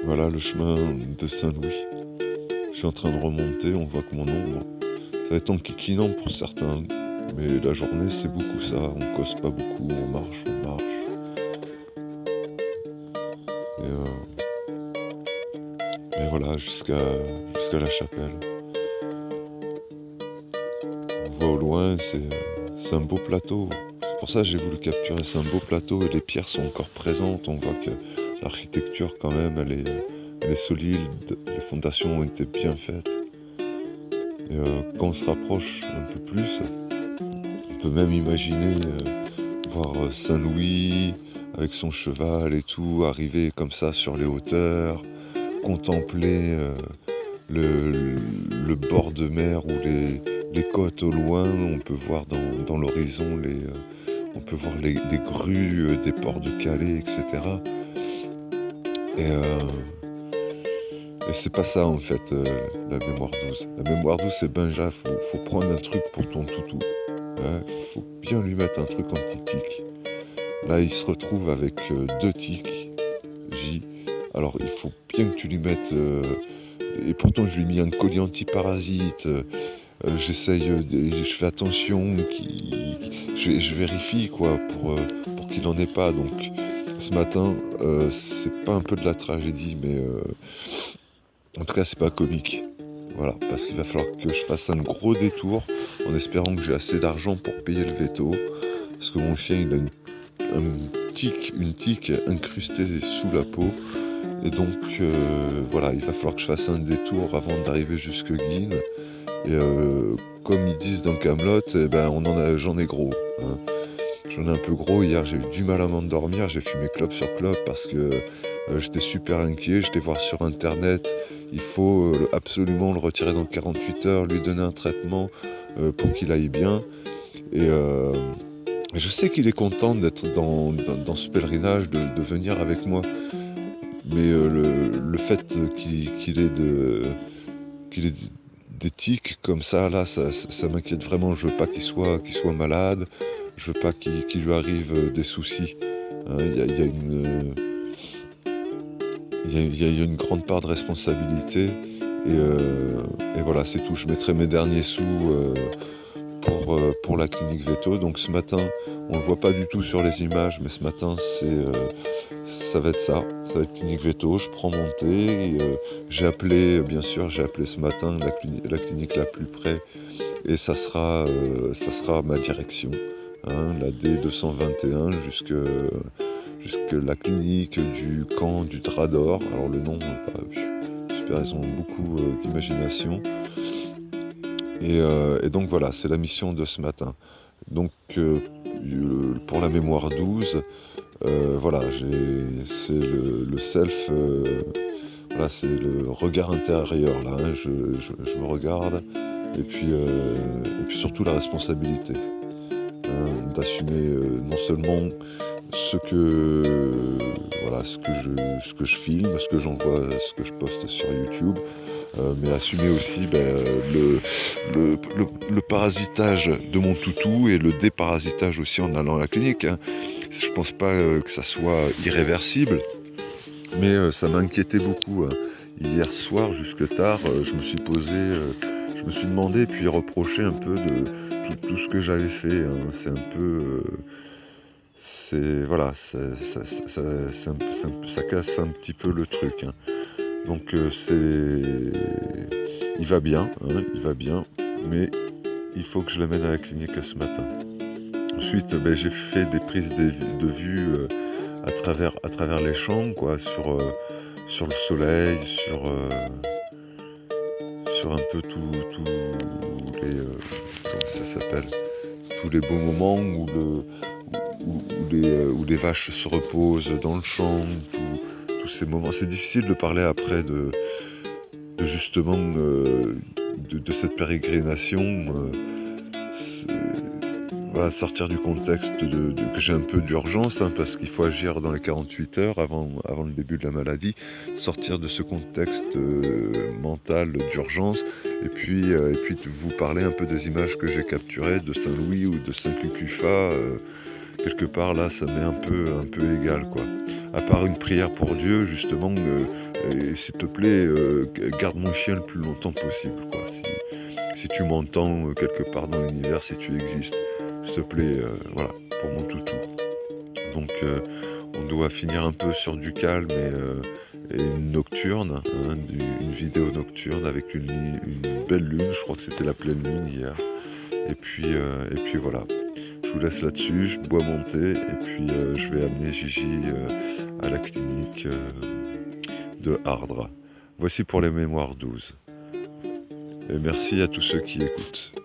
Voilà le chemin de Saint-Louis. Je suis en train de remonter, on voit que mon ombre, ça va être enquiquinant pour certains, mais la journée c'est beaucoup ça, on cause pas beaucoup, on marche. Et voilà, jusqu'à la chapelle. On voit au loin, c'est un beau plateau. C'est pour ça que j'ai voulu capturer, c'est un beau plateau et les pierres sont encore présentes. On voit que l'architecture quand même, elle est solide, les fondations ont été bien faites. Et quand on se rapproche un peu plus, on peut même imaginer voir Saint-Louis avec son cheval et tout, arriver comme ça sur les hauteurs, contempler le bord de mer ou les côtes au loin. On peut voir dans l'horizon on peut voir les grues des ports de Calais, etc. Et c'est pas ça en fait, la mémoire douce. La mémoire douce, c'est Benja, faut prendre un truc pour ton toutou. Hein, faut bien lui mettre un truc anti-tic. Là, il se retrouve avec 2 tics, J. Alors, il faut bien que tu lui mettes... et pourtant, je lui ai mis un collier anti-parasite. J'essaye, je fais attention, je vérifie quoi, pour qu'il n'en ait pas. Donc, ce matin, c'est pas un peu de la tragédie, mais en tout cas, c'est pas comique. Voilà, parce qu'il va falloir que je fasse un gros détour en espérant que j'ai assez d'argent pour payer le veto. Parce que mon chien, il a une tique incrustée sous la peau. Et donc, voilà, il va falloir que je fasse un détour avant d'arriver jusque Guînes. Et comme ils disent dans Kaamelott, eh ben, j'en ai gros. Hein. J'en ai un peu gros. Hier, j'ai eu du mal à m'endormir. J'ai fumé clope sur clope parce que j'étais super inquiet. J'étais voir sur Internet. Il faut absolument le retirer dans 48 heures, lui donner un traitement pour qu'il aille bien. Et je sais qu'il est content d'être dans ce pèlerinage, de venir avec moi. Mais le fait qu'il ait des tics comme ça, là, ça m'inquiète vraiment. Je veux pas qu'il soit malade. Je veux pas qu'il lui arrive des soucis. Hein, il y a une grande part de responsabilité. Et voilà, c'est tout. Je mettrai mes derniers sous pour la clinique Veto. Donc ce matin, on le voit pas du tout sur les images, mais ce matin, ça va être ça. Ça va être clinique Veto. Je prends mon thé. Et, j'ai appelé ce matin la clinique la plus près. Et ça sera ma direction. Hein, la D221 jusque la clinique du camp du Drador. Alors le nom, super, ils ont beaucoup d'imagination. Et donc voilà, c'est la mission de ce matin. Donc pour la mémoire 12, voilà, c'est le self, voilà, c'est le regard intérieur là. Hein, je me regarde et puis surtout la responsabilité. D'assumer non seulement ce que je filme, ce que j'envoie, ce que je poste sur YouTube, mais assumer aussi le parasitage de mon toutou et le déparasitage aussi en allant à la clinique. Hein. Je pense pas que ça soit irréversible, mais ça m'inquiétait beaucoup. Hein. Hier soir jusque tard, je me suis demandé puis reproché un peu de tout ce que j'avais fait. Hein. C'est un peu... voilà, ça casse un petit peu le truc. Hein. Donc il va bien, mais il faut que je l'amène à la clinique ce matin. Ensuite, j'ai fait des prises de vue à travers les champs, quoi, sur le soleil, sur un peu tous les comment ça s'appelle, tous les beaux moments où les vaches se reposent dans le champ, tous ces moments. C'est difficile de parler après de justement de cette pérégrination, voilà, sortir du contexte que j'ai un peu d'urgence, hein, parce qu'il faut agir dans les 48 heures avant le début de la maladie, sortir de ce contexte mental d'urgence, et puis de vous parler un peu des images que j'ai capturées de Saint-Louis ou de Saint-Cucufa, quelque part là, ça m'est un peu égal, quoi. À part une prière pour Dieu, justement, s'il te plaît, garde mon chien le plus longtemps possible, quoi. Si tu m'entends quelque part dans l'univers, si tu existes, s'il te plaît, voilà, pour mon toutou. Donc on doit finir un peu sur du calme et une nocturne, hein, une vidéo nocturne avec une belle lune, je crois que c'était la pleine lune hier. Et puis voilà, je vous laisse là-dessus, je bois mon thé et puis je vais amener Gigi à la clinique de Ardres. Voici pour les mémoires 12. Et merci à tous ceux qui écoutent.